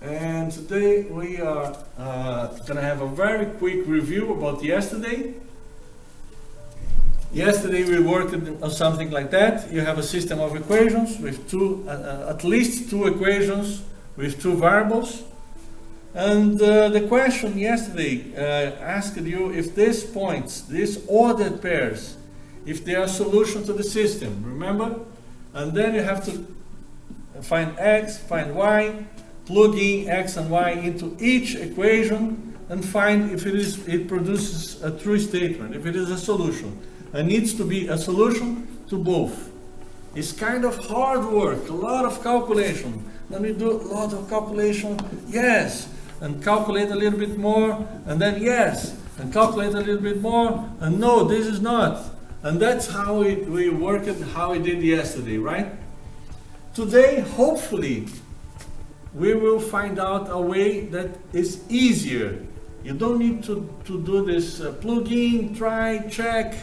And today we are going to have a very quick review about yesterday. Yesterday we worked on something like that. You have a system of equations with at least two equations with two variables. And the question yesterday asked you if these points, these ordered pairs, if they are solutions to the system, remember? And then you have to find x, find y, plug in x and y into each equation and find if it produces a true statement, if it is a solution. It needs to be a solution to both. It's kind of hard work, a lot of calculation. Then we do a lot of calculation, yes, and calculate a little bit more, and then yes, and calculate a little bit more, and no, this is not. And that's how we worked, how we did yesterday, right? Today, hopefully, we will find out a way that is easier. You don't need to do this plug in, try, check.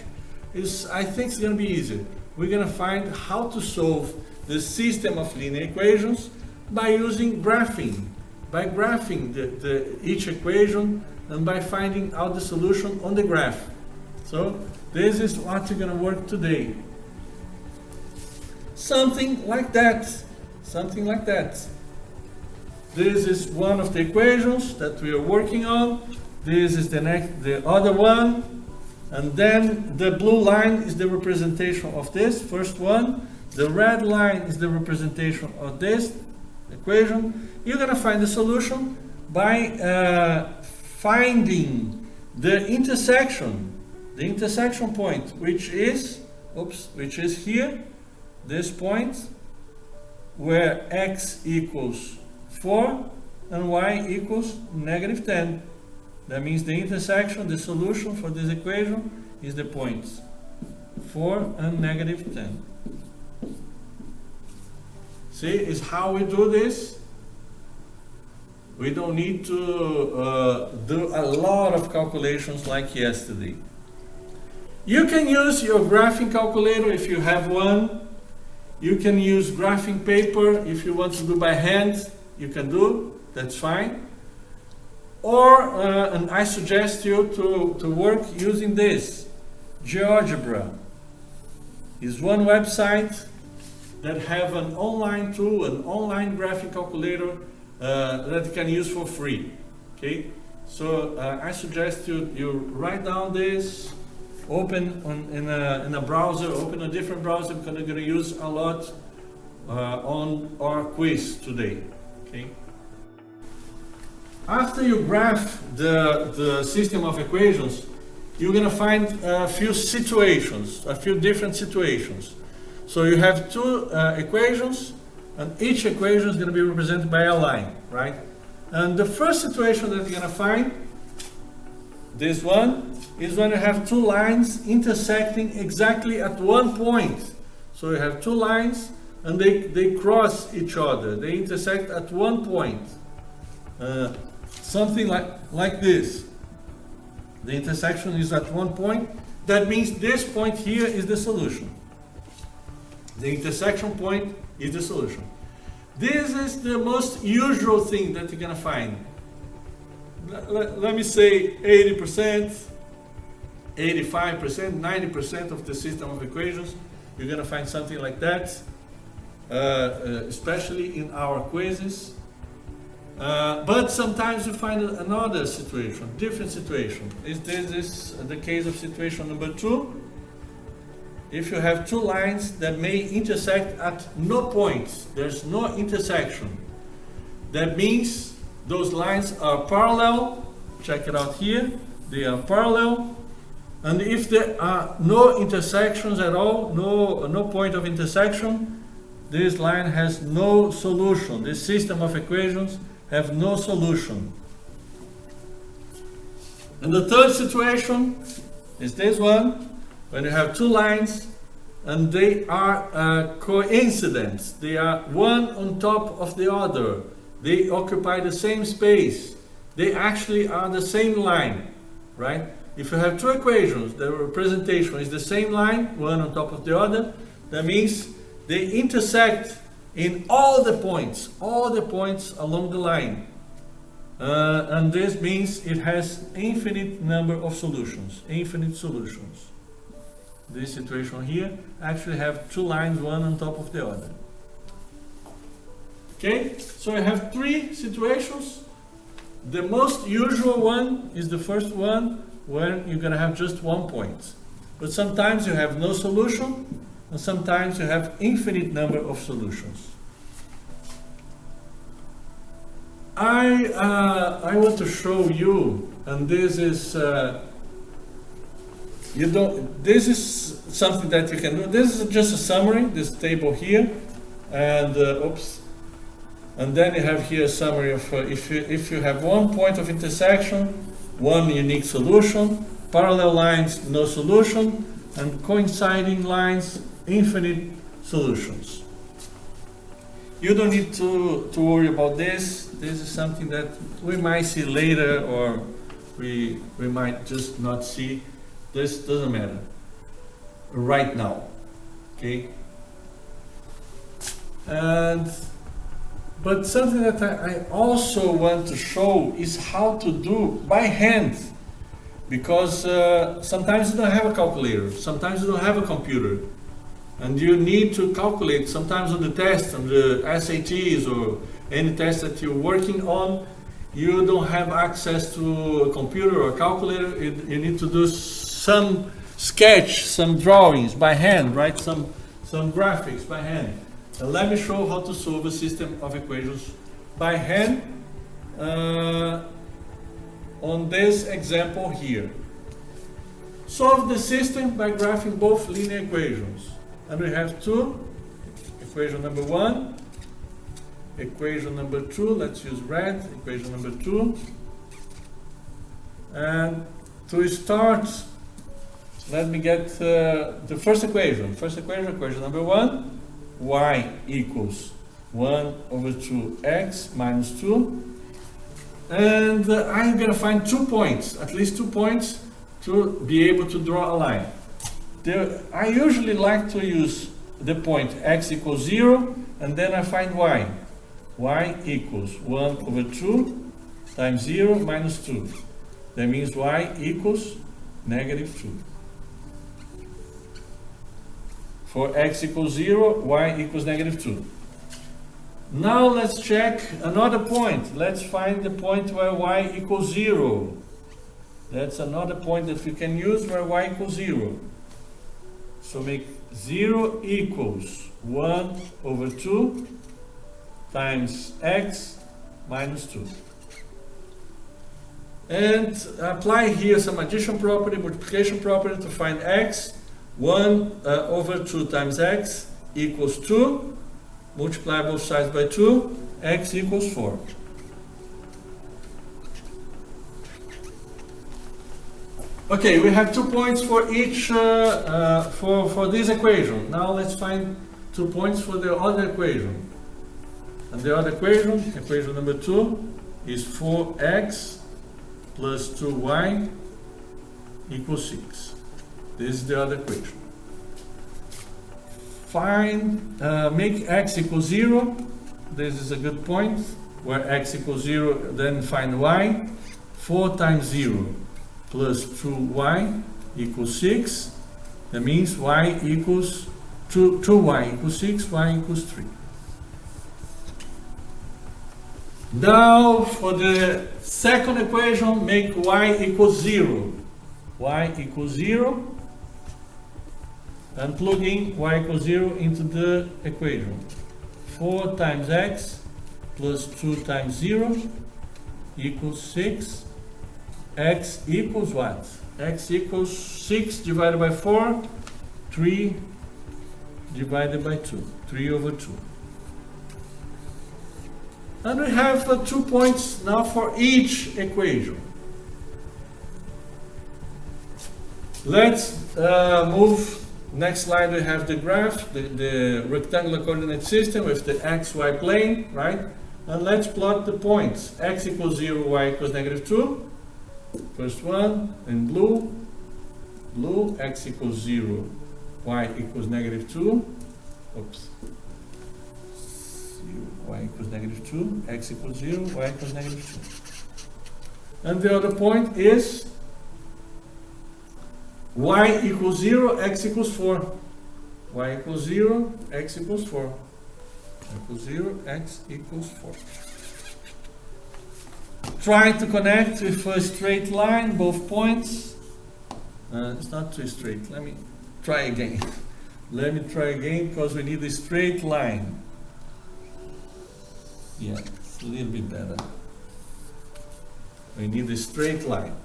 I think it's going to be easier. We're going to find how to solve the system of linear equations by using graphing. By graphing each equation and by finding out the solution on the graph. So this is what we're going to work today. Something like that. Something like that. This is one of the equations that we are working on. This is the other one. And then the blue line is the representation of this first one. The red line is the representation of this equation. You're going to find the solution by finding the intersection point, which is here, this point, where x equals 4 and y equals negative 10. That means the intersection, the solution for this equation is the points 4 and negative 10. See, is how we do this. We don't need to do a lot of calculations like yesterday. You can use your graphing calculator if you have one. You can use graphing paper if you want to do by hand. You can do, that's fine. Or, and I suggest you to work using this. GeoGebra is one website that have an online tool, an online graphing calculator that you can use for free. Okay, so I suggest you write down this, open in a browser, open a different browser because we're going to use a lot on our quiz today. Okay. After you graph the system of equations, you're going to find a few situations, a few different situations. So you have two equations, and each equation is going to be represented by a line, right? And the first situation that you're going to find, this one, is when you have two lines intersecting exactly at one point. So you have two lines, and they cross each other. They intersect at one point. Something like this. The intersection is at one point. That means this point here is the solution. The intersection point is the solution. This is the most usual thing that you're going to find. Let me say 80%, 85%, 90% of the system of equations, you're going to find something like that, especially in our quizzes. But sometimes you find another situation, different situation. This is the case of situation number 2. If you have two lines that may intersect at no points, there's no intersection. That means those lines are parallel. Check it out here. They are parallel. And if there are no intersections at all, no point of intersection, this line has no solution. This system of equations have no solution. And the third situation is this one, when you have two lines and they are coincident. They are one on top of the other. They occupy the same space. They actually are the same line, right? If you have two equations, the representation is the same line, one on top of the other, that means they intersect in all the points along the line. And this means it has infinite number of solutions, infinite solutions. This situation here actually have two lines, one on top of the other. Okay, so I have three situations. The most usual one is the first one, where you're going to have just 1 point. But sometimes you have no solution, and sometimes you have infinite number of solutions. I want to show you, and this is this is something that you can do. This is just a summary, this table here, and and then you have here a summary of if you have 1 point of intersection, 1 unique solution, parallel lines, no solution, and coinciding lines, infinite solutions. You don't need to worry about this. This is something that we might see later, or we might just not see. This doesn't matter right now. Okay? But something that I also want to show is how to do by hand, because sometimes you don't have a calculator, sometimes you don't have a computer, and you need to calculate sometimes on the test, on the SATs or any test that you're working on. You don't have access to a computer or a calculator. You need to do some sketch, some drawings by hand, right? Some graphics by hand. And let me show how to solve a system of equations by hand on this example here. Solve the system by graphing both linear equations. And we have two. Equation number 1, equation number 2, let's use red, equation number 2. And to start, let me get the first equation. Equation number 1. Y equals 1 over 2x minus 2. And I'm going to find 2 points, at least 2 points, to be able to draw a line. I usually like to use the point x equals 0, and then I find y. Y equals 1 over 2 times 0 minus 2. That means y equals negative 2. For x equals 0, y equals negative 2. Now let's check another point. Let's find the point where y equals 0. That's another point that we can use where y equals 0. So make 0 equals 1 over 2 times x minus 2. And apply here some addition property, multiplication property to find x. 1 over 2 times x equals 2. Multiply both sides by 2. X equals 4. Okay, we have 2 points for each for this equation. Now let's find 2 points for the other equation. And the other equation, equation number 2, is 4x plus 2y equals 6. This is the other equation. Find, make x equals 0. This is a good point. Where x equals 0, then find y. 4 times 0 plus 2y equals 6. That means y equals 2y equals 6, y equals 3. Now for the second equation, make y equals 0. Y equals 0. And plug in y equals 0 into the equation. 4 times x plus 2 times 0 equals 6. X equals what? X equals 6 divided by 4, 3 divided by 2, 3 over 2. And we have 2 points now for each equation. Let's move. Next slide, we have the graph, the rectangular coordinate system with the xy plane, right? And let's plot the points. X equals 0, y equals negative 2. First one, in blue, x equals 0, y equals negative 2. Oops. y equals negative 2, x equals 0, y equals negative 2. And the other point is y equals 0, x equals 4. Y equals 0, x equals 4. Y equals 0, x equals 4. Try to connect with a straight line, both points. It's not too straight. Let me try again. Let me try again because we need a straight line. Yeah, it's a little bit better. We need a straight line.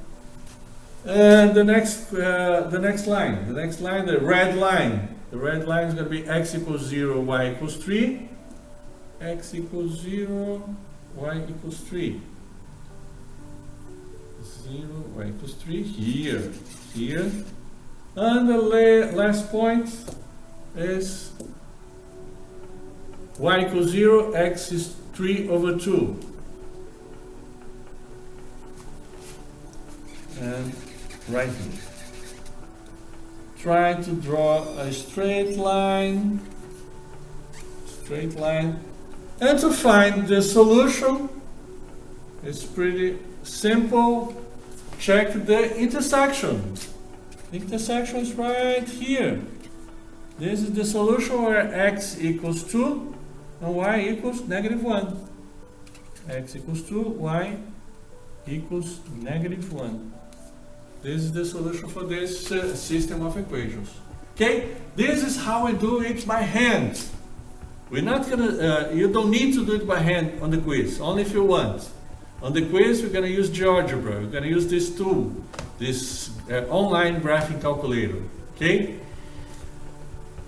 And the next line, the red line. The red line is going to be x equals 0, y equals 3. X equals 0, y equals 3. 0, y equals 3, here. And the last point is y equals 0, x is 3 over 2. And right here. Try to draw a straight line, and to find the solution, it's pretty simple. Check the intersection. The intersection is right here. This is the solution where x equals 2 and y equals negative 1. X equals 2, y equals negative 1. This is the solution for this system of equations. Okay, this is how we do it by hand. We're not gonna, you don't need to do it by hand on the quiz, only if you want. On the quiz, we're gonna use GeoGebra. We're gonna use this tool, this online graphing calculator. Okay,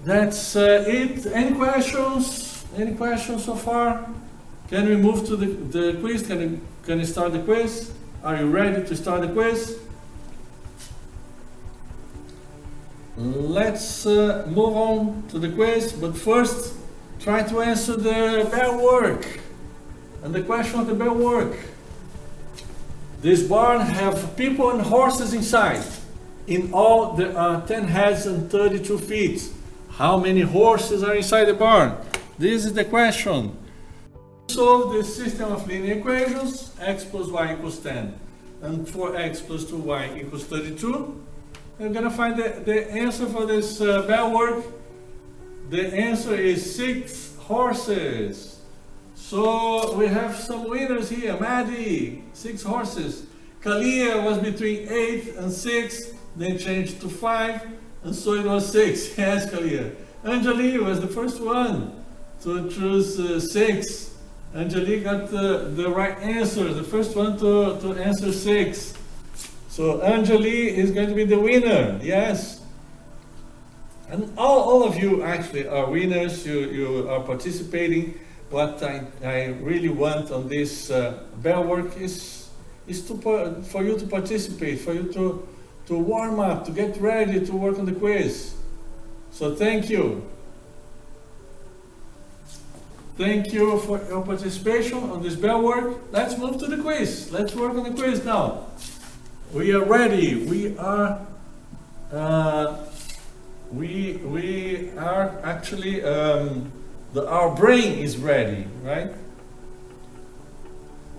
that's it. Any questions? Any questions so far? Can we move to the quiz? Can you start the quiz? Are you ready to start the quiz? Let's move on to the quiz, but first try to answer the bell work. And the question of the bell work. This barn have people and horses inside. In all, there are 10 heads and 32 feet. How many horses are inside the barn? This is the question. Solve the system of linear equations, x plus y equals 10 and 4x plus 2y equals 32. We're going to find the answer for this bell work. The answer is 6 horses. So we have some winners here. Maddie, 6 horses. Kalia was between 8 and 6, then changed to 5, and so it was 6. Yes, Kalia. Anjali was the first one to choose 6. Anjali got the right answer, the first one to answer 6. So Anjali is going to be the winner, yes. And all of you actually are winners, you are participating. What I really want on this bell work is for you to participate, for you to warm up, to get ready to work on the quiz. So thank you. Thank you for your participation on this bell work. Let's move to the quiz. Let's work on the quiz now. We are ready. We are actually our brain is ready, right?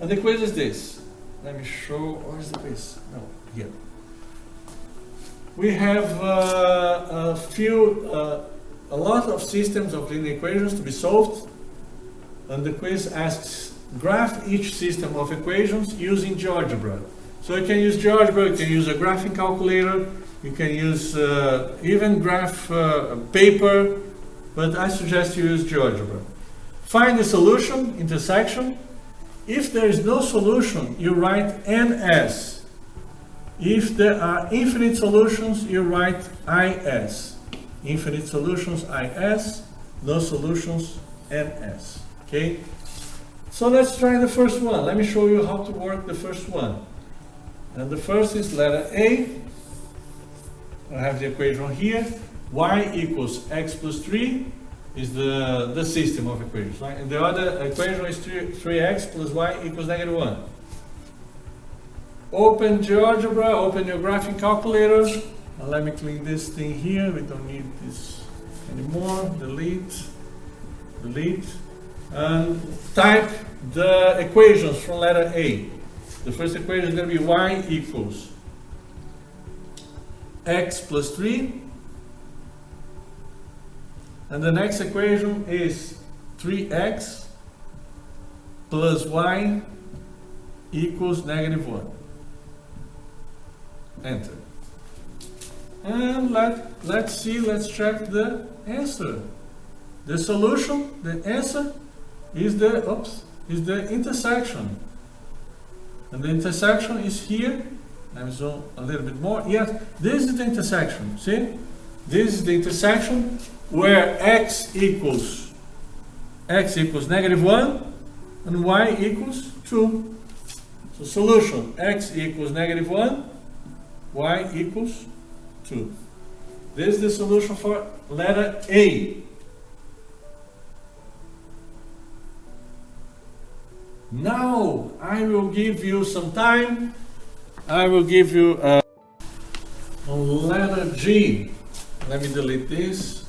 And the quiz is this. Let me show. Where's the quiz? No, here. We have a lot of systems of linear equations to be solved, and the quiz asks graph each system of equations using GeoGebra. So you can use GeoGebra, you can use a graphing calculator, you can use even graph paper, but I suggest you use GeoGebra. Find the solution, intersection. If there is no solution, you write NS. If there are infinite solutions, you write IS. Infinite solutions, IS. No solutions, NS. Okay? So let's try the first one. Let me show you how to work the first one. And the first is letter A. I have the equation here. Y equals x plus 3 is the system of equations, right? And the other equation is 3x plus y equals negative 1. Open GeoGebra, open your graphing calculator. And let me clean this thing here. We don't need this anymore. Delete. Delete. and type the equations from letter A. The first equation is going to be y equals x plus 3, and the next equation is 3x plus y equals negative 1. Enter. And let's check the answer. The solution, the answer is the intersection. And the intersection is here. Let me zoom a little bit more. Yes, this is the intersection. See? This is the intersection where x equals negative 1 and y equals 2. So solution, x equals negative 1, y equals 2. This is the solution for letter A. Now I will give you some time. I will give you on letter G. Let me delete this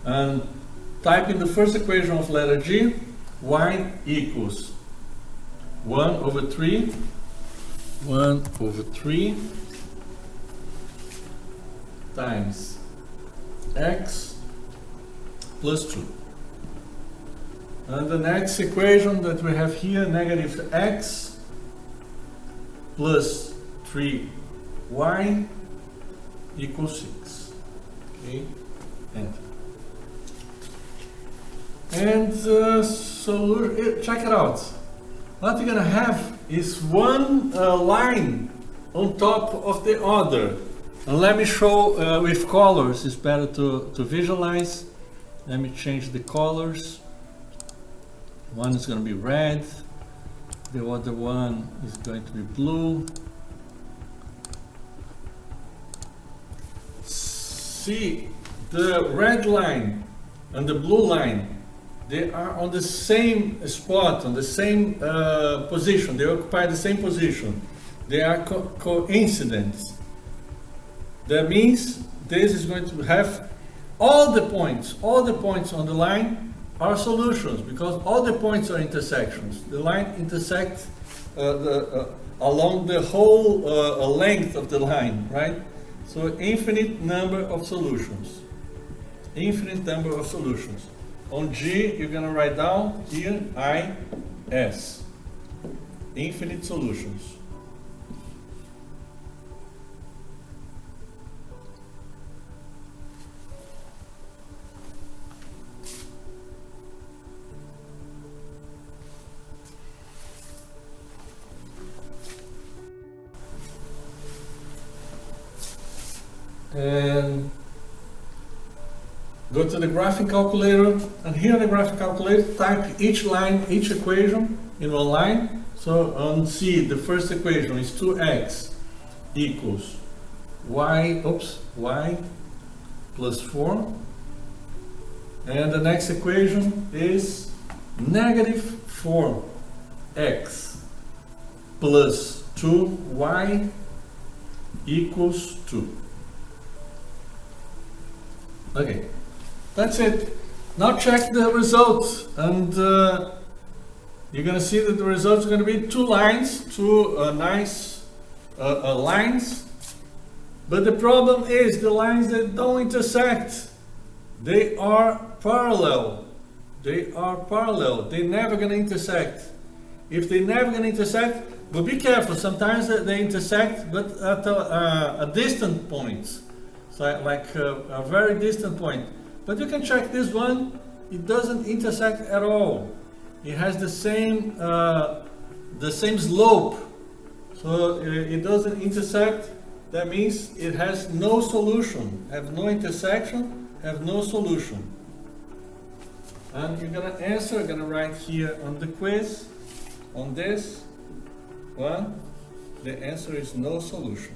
and type in the first equation of letter G. Y equals 1 over 3 times x plus 2. And the next equation that we have here, negative x plus 3y equals 6. Okay, enter. And check it out. What you're gonna have is one line on top of the other. And let me show with colors. It's better to visualize. Let me change the colors. One is going to be red, the other one is going to be blue. See, the red line and the blue line, they are on the same spot, on the same position. They occupy the same position. They are coincident. That means this is going to have all the points on the line are solutions, because all the points are intersections. The line intersects along the whole length of the line, right? So infinite number of solutions. Infinite number of solutions. On G, you're gonna write down here IS. Infinite solutions. And go to the graphing calculator, and here in the graphing calculator, type each line, each equation in one line. So on C, the first equation is 2x equals y plus 4. And the next equation is negative 4x plus 2y equals 2. Okay, that's it. Now check the results, and you're going to see that the results are going to be two lines, two nice lines. But the problem is the lines that don't intersect. They are parallel. They are parallel. They're never going to intersect. If they're never going to intersect, but be careful. Sometimes they intersect, but at a distant point. So like a very distant point. But you can check this one. It doesn't intersect at all. It has the same slope. So it doesn't intersect. That means it has no solution. Have no intersection, have no solution. And you're gonna answer, you're gonna write here on the quiz, on this one, the answer is no solution.